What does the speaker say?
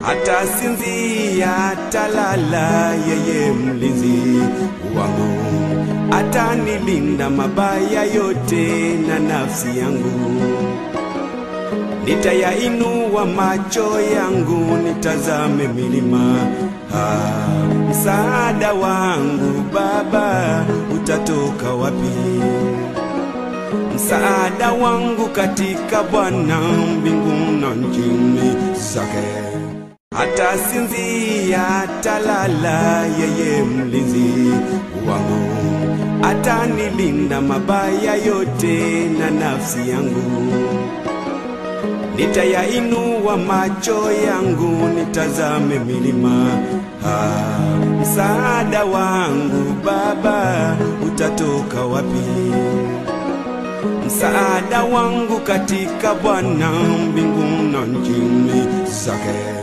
Hata sinzia talala, yeye mlinzi wangu, atanilinda mabaya yote na nafsi yangu. Nitayainua macho yangu nitazame milima, msaada wangu Baba utatoka wapi? Msaada wangu katika Bwana, mbingu na nchini zake. Hata sinzia talala, yeye mlinzi wangu, atanilinda mabaya yote na nafsi yangu. Nitayainua macho yangu nitazame milima, msaada wangu Baba utatoka wapi? Msaada wangu katika Bwana, mbingu na nchini zake.